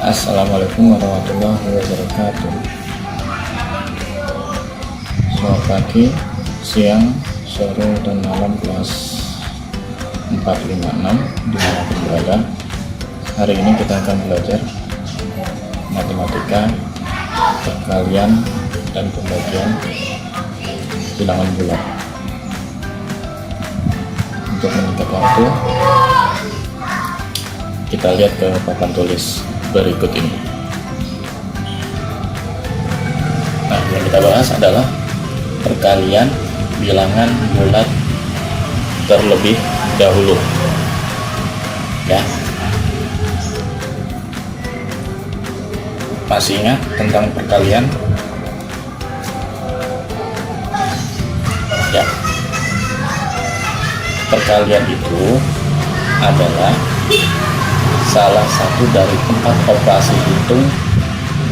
Assalamualaikum warahmatullahi wabarakatuh. Selamat pagi, siang, sore, dan malam kelas 456 dimanapun berada. Hari ini kita akan belajar matematika, perkalian, dan pembagian bilangan bulat. Untuk menyingkat waktu, kita lihat ke papan tulis berikut ini. Nah, yang kita bahas adalah perkalian bilangan bulat terlebih dahulu. Ya. Masih ingat tentang perkalian? Ya. Perkalian itu adalah salah satu dari 4 operasi hitung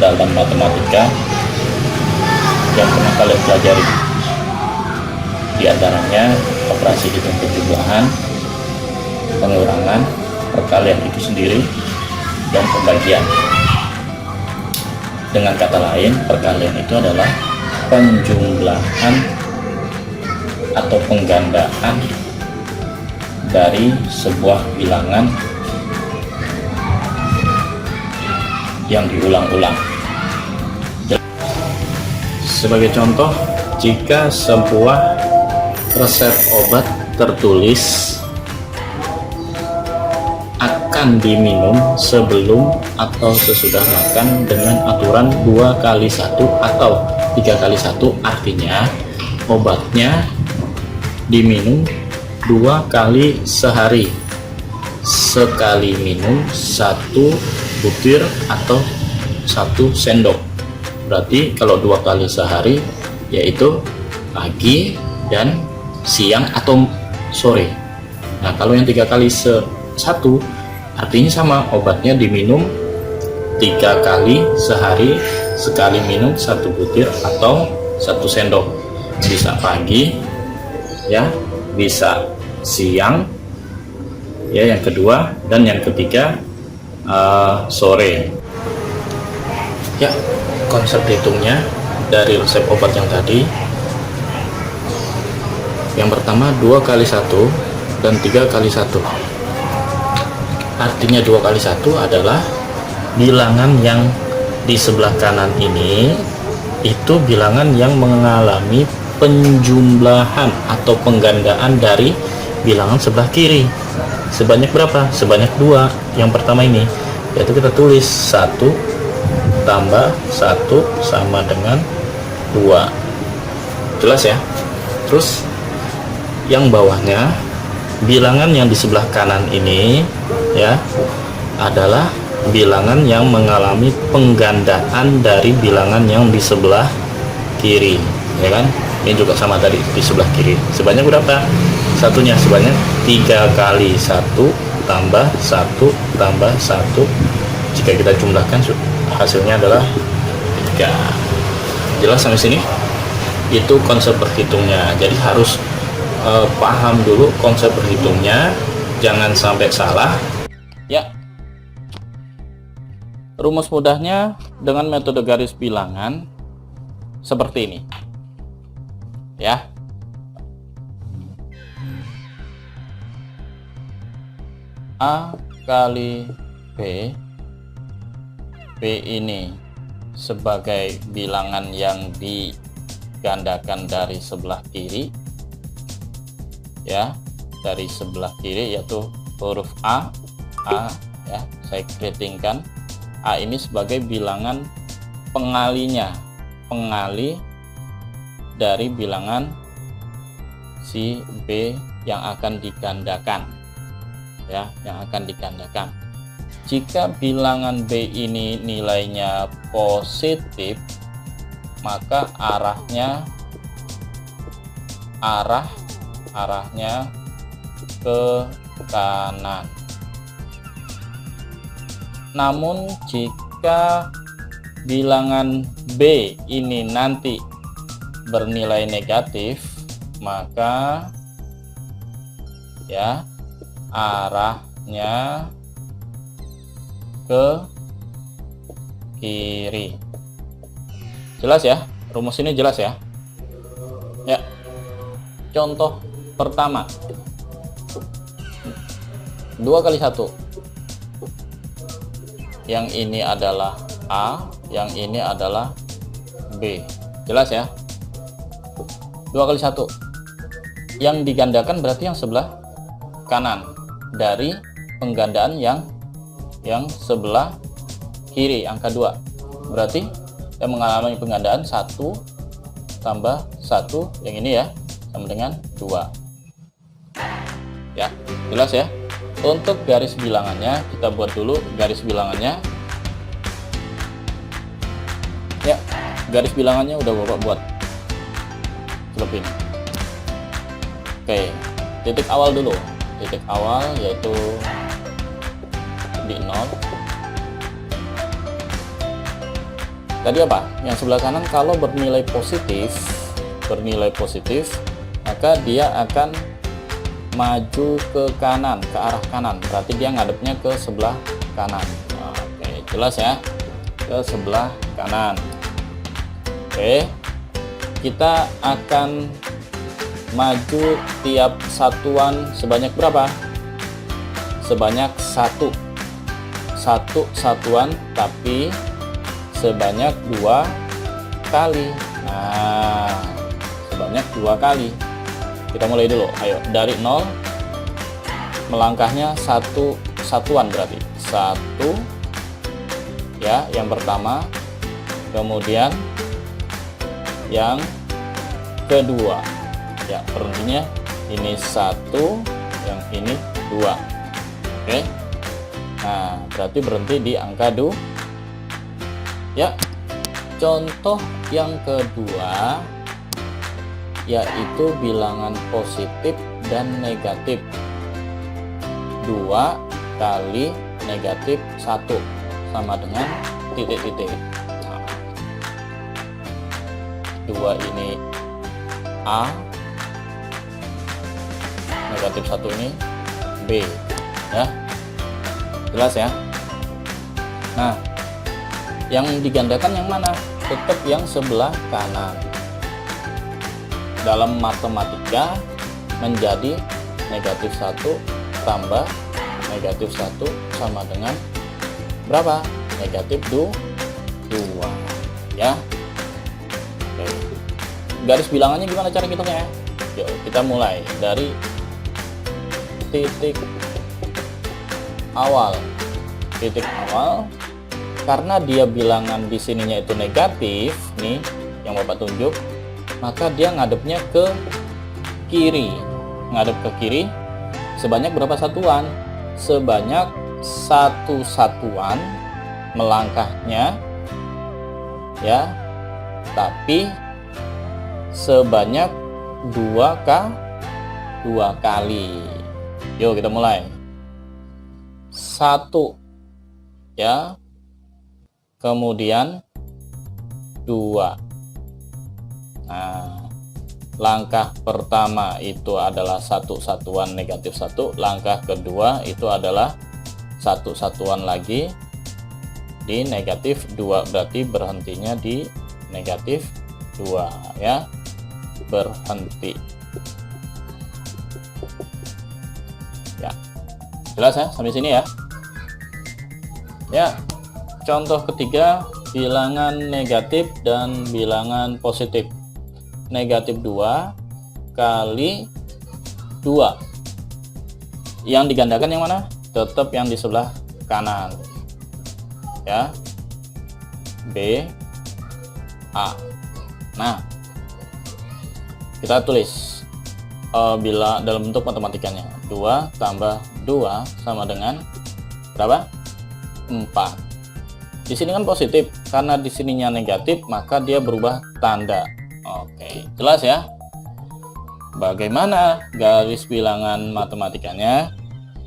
dalam matematika yang pernah kalian pelajari. Di antaranya operasi hitung penjumlahan, pengurangan, perkalian itu sendiri, dan pembagian. Dengan kata lain, perkalian itu adalah penjumlahan atau penggandaan dari sebuah bilangan yang diulang-ulang. Sebagai contoh, jika sebuah resep obat tertulis akan diminum sebelum atau sesudah makan dengan aturan 2x1 atau 3x1, artinya obatnya diminum 2 kali sehari. Sekali minum 1 butir atau 1 sendok. Berarti kalau 2 kali sehari yaitu pagi dan siang atau sore. Nah, kalau yang 3 kali 1 artinya sama, obatnya diminum 3 kali sehari, sekali minum 1 butir atau 1 sendok. Bisa pagi, ya, bisa siang, ya, yang kedua, dan yang ketiga sore. Ya, konsep hitungnya dari resep obat yang tadi, yang pertama 2 kali 1 dan 3 kali 1. Artinya 2 kali 1 adalah bilangan yang di sebelah kanan ini itu bilangan yang mengalami penjumlahan atau penggandaan dari bilangan sebelah kiri. Sebanyak berapa? Sebanyak 2. Yang pertama ini, yaitu kita tulis 1 tambah 1 sama dengan 2. Jelas ya? Terus yang bawahnya, bilangan yang di sebelah kanan ini, ya, adalah bilangan yang mengalami penggandaan dari bilangan yang di sebelah kiri, ya kan? Ini juga sama tadi di sebelah kiri. Sebanyak berapa? Satunya sebanyak 3 kali 1 tambah 1 tambah 1. Jika kita jumlahkan hasilnya adalah 3. Jelas sampai sini? Itu konsep berhitungnya. Jadi harus paham dulu konsep berhitungnya, jangan sampai salah. Ya. Rumus mudahnya dengan metode garis bilangan seperti ini. Ya. A kali B, B ini sebagai bilangan yang digandakan dari sebelah kiri, ya, dari sebelah kiri, yaitu huruf A, ya, saya keritingkan. A ini sebagai bilangan pengalinya, pengali dari bilangan si B yang akan digandakan, ya, yang akan digandakan. Jika bilangan B ini nilainya positif, maka arahnya ke kanan. Namun jika bilangan B ini nanti bernilai negatif, maka ya arahnya ke kiri. Jelas ya? Rumus ini jelas ya? Ya. Contoh pertama. 2 kali 1. Yang ini adalah A, yang ini adalah B. Jelas ya? 2 kali 1. Yang digandakan berarti yang sebelah kanan dari penggandaan yang sebelah kiri, angka 2. Berarti yang mengalami penggandaan 1 tambah 1, yang ini ya, sama dengan 2. Ya, jelas ya? Untuk garis bilangannya, kita buat dulu garis bilangannya. Ya, garis bilangannya udah Bapak buat. Celupin. Oke, titik awal dulu. Titik awal yaitu di 0. Tadi apa? Yang sebelah kanan kalau bernilai positif, maka dia akan maju ke kanan, ke arah kanan. Berarti dia ngadepnya ke sebelah kanan. Oke, jelas ya? Ke sebelah kanan. Oke, kita akan maju tiap satuan sebanyak berapa? Sebanyak 1 satuan, tapi sebanyak 2 kali. Nah, sebanyak 2 kali. Kita mulai dulu. Ayo, dari 0 melangkahnya 1 satuan, berarti 1 ya, yang pertama, kemudian yang kedua ya, berhentinya ini 1, yang ini 2. Oke, nah berarti berhenti di angka 2 ya. Contoh yang kedua yaitu bilangan positif dan negatif. 2 kali negatif 1 sama dengan titik-titik. 2 ini A, negatif 1 ini B ya. Jelas ya? Nah, yang digandakan yang mana? Tetap yang sebelah kanan. Dalam matematika menjadi negatif 1 tambah negatif 1 sama dengan berapa? Negatif 2 ya. Oke. Garis bilangannya gimana cara hitungnya? Yuk kita mulai dari titik awal. Titik awal, karena dia bilangan di sininya itu negatif nih yang Bapak tunjuk, maka dia ngadepnya ke kiri. Ngadep ke kiri sebanyak berapa satuan? Sebanyak 1 satuan melangkahnya ya, tapi sebanyak 2 kali. Yuk kita mulai. 1 ya, kemudian 2. Nah, langkah pertama itu adalah 1 satuan negatif 1, langkah kedua itu adalah 1 satuan lagi di negatif 2, berarti berhentinya di negatif 2 ya, berhenti ya. Jelas ya sampai sini ya? Ya, contoh ketiga, bilangan negatif dan bilangan positif. Negatif 2 kali 2. Yang digandakan yang mana? Tetap yang di sebelah kanan ya, B A. Nah, kita tulis bila dalam bentuk matematikanya 2 tambah 2 sama dengan berapa? 4. Di sini kan positif, karena di sininya negatif maka dia berubah tanda. Oke, jelas ya? Bagaimana garis bilangan matematikanya?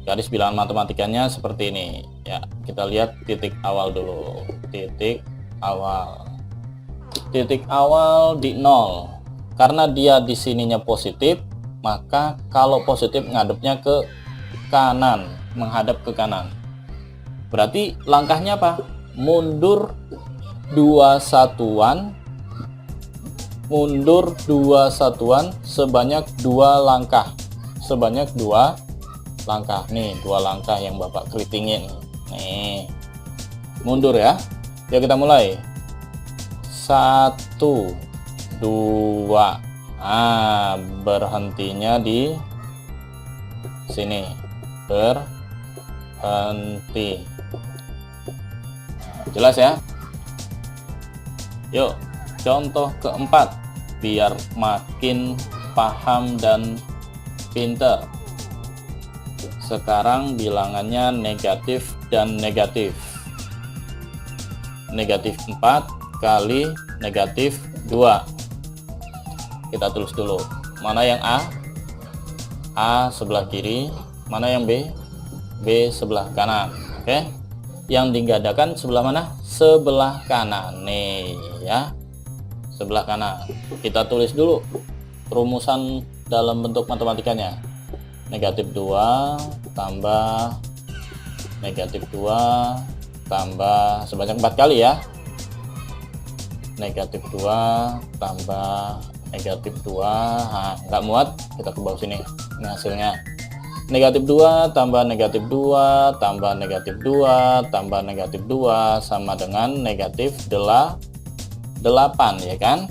Garis bilangan matematikanya seperti ini ya. Kita lihat titik awal dulu. Titik awal di 0. Karena dia di sininya positif, maka kalau positif ngadepnya ke kanan, menghadap ke kanan. Berarti langkahnya apa? mundur 2 satuan, mundur 2 satuan sebanyak 2 langkah, sebanyak 2 langkah. Nih 2 langkah yang Bapak keritingin nih, mundur ya. Yuk kita mulai. 1 2, berhentinya di sini, berhenti. Jelas ya? Yuk contoh keempat biar makin paham dan pinter. Sekarang bilangannya negatif dan negatif. Negatif 4 kali negatif 2. Kita tulis dulu. Mana yang A? A sebelah kiri. Mana yang B? B sebelah kanan. Oke. Yang digandakan sebelah mana? Sebelah kanan. Nih ya. Sebelah kanan. Kita tulis dulu rumusan dalam bentuk matematikanya. Negatif 2 tambah negatif 2 tambah sebanyak 4 kali ya. Negatif 2 tambah negatif 2. Nah, nggak muat, kita ke bawah sini. Ini hasilnya. Negatif 2 tambah negatif 2 tambah negatif 2 tambah negatif 2 sama dengan negatif 8 ya kan?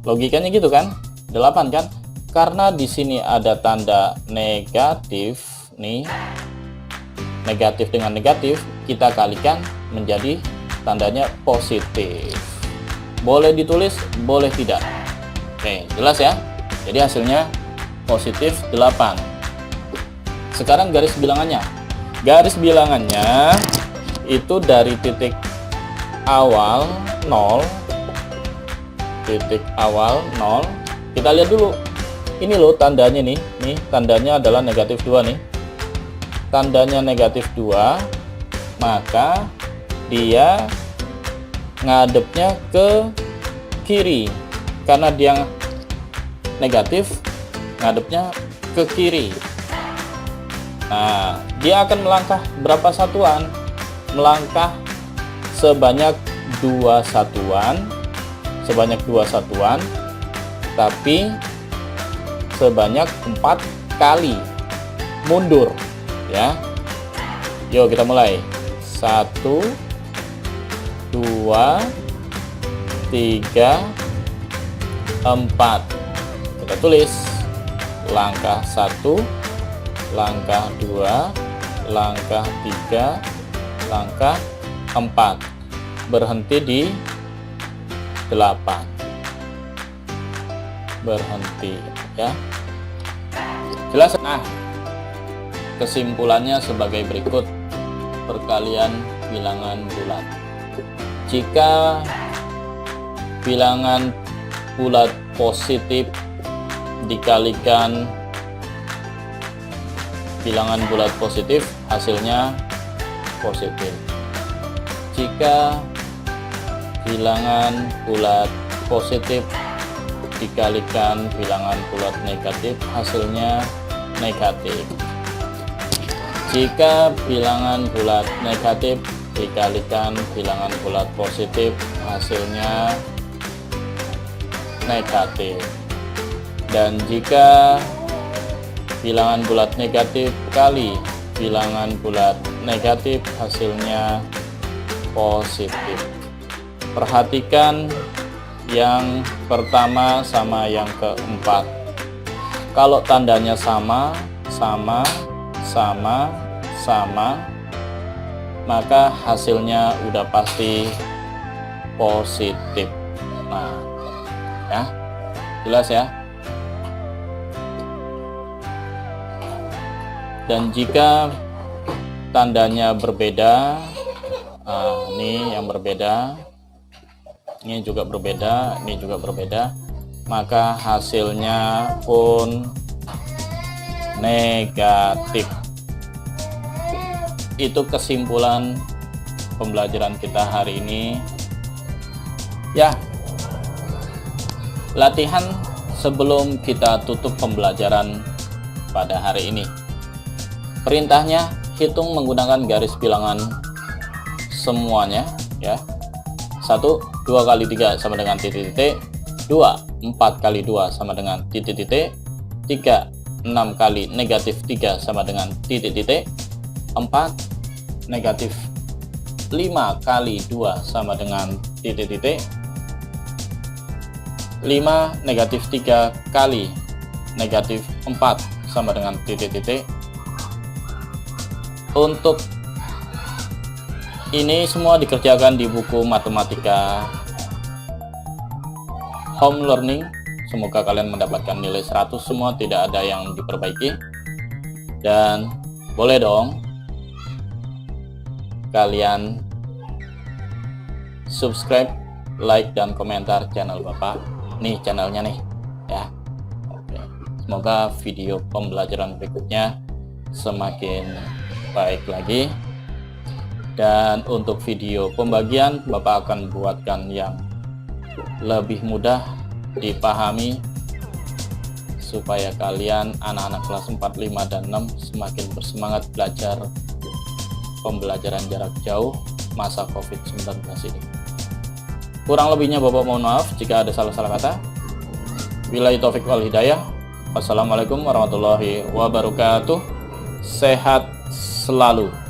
Logikanya gitu kan? 8 kan? Karena di sini ada tanda negatif nih. Negatif dengan negatif kita kalikan menjadi tandanya positif. Boleh ditulis, boleh tidak. Oke, jelas ya? Jadi hasilnya positif 8. Sekarang garis bilangannya. Garis bilangannya itu dari titik awal 0. Titik awal 0. Kita lihat dulu. Ini loh tandanya nih. Nih tandanya adalah negatif 2 nih. Tandanya negatif 2, maka dia ngadepnya ke kiri. Karena dia negatif, ngadepnya ke kiri. Nah, dia akan melangkah berapa satuan? Melangkah sebanyak 2 satuan, sebanyak 2 satuan, tapi sebanyak 4 kali mundur ya. Yuk kita mulai. 1 2 3 4. Kita tulis langkah 1, langkah 2, langkah 3, langkah 4. Berhenti di 8. Berhenti ya. Jelas? Nah, kesimpulannya sebagai berikut. Perkalian bilangan bulat. Jika bilangan bulat positif dikalikan bilangan bulat positif, hasilnya positif. Jika bilangan bulat positif dikalikan bilangan bulat negatif, hasilnya negatif. Jika bilangan bulat negatif dikalikan bilangan bulat positif, hasilnya negatif. Dan jika bilangan bulat negatif kali bilangan bulat negatif, hasilnya positif. Perhatikan yang pertama sama yang keempat. Kalau tandanya sama, maka hasilnya udah pasti positif. Nah, ya, jelas ya. Dan jika tandanya berbeda, ini yang berbeda, ini juga berbeda, ini juga berbeda, maka hasilnya pun negatif. Itu kesimpulan pembelajaran kita hari ini ya. Latihan sebelum kita tutup pembelajaran pada hari ini. Perintahnya, hitung menggunakan garis bilangan semuanya ya. 1, 2 kali 3 sama dengan titik-titik. 2, 4 kali 2 sama dengan titik-titik. 3, 6 kali negatif 3 sama dengan titik-titik. 4, negatif 5 kali 2 sama dengan titik-titik. 5, negatif 3 kali negatif 4 sama dengan titik-titik. Untuk ini semua dikerjakan di buku matematika home learning. Semoga kalian mendapatkan nilai 100 semua, tidak ada yang diperbaiki. Dan boleh dong kalian subscribe, like, dan komentar channel Bapak. Nih channelnya nih ya. Oke. Semoga video pembelajaran berikutnya semakin baik lagi. Dan untuk video pembagian, Bapak akan buatkan yang lebih mudah dipahami supaya kalian anak-anak kelas 4, 5, dan 6 semakin bersemangat belajar pembelajaran jarak jauh masa COVID-19 ini. Kurang lebihnya Bapak mohon maaf jika ada salah-salah kata. Billahi taufik wal hidayah. Wassalamualaikum warahmatullahi wabarakatuh. Sehat selalu.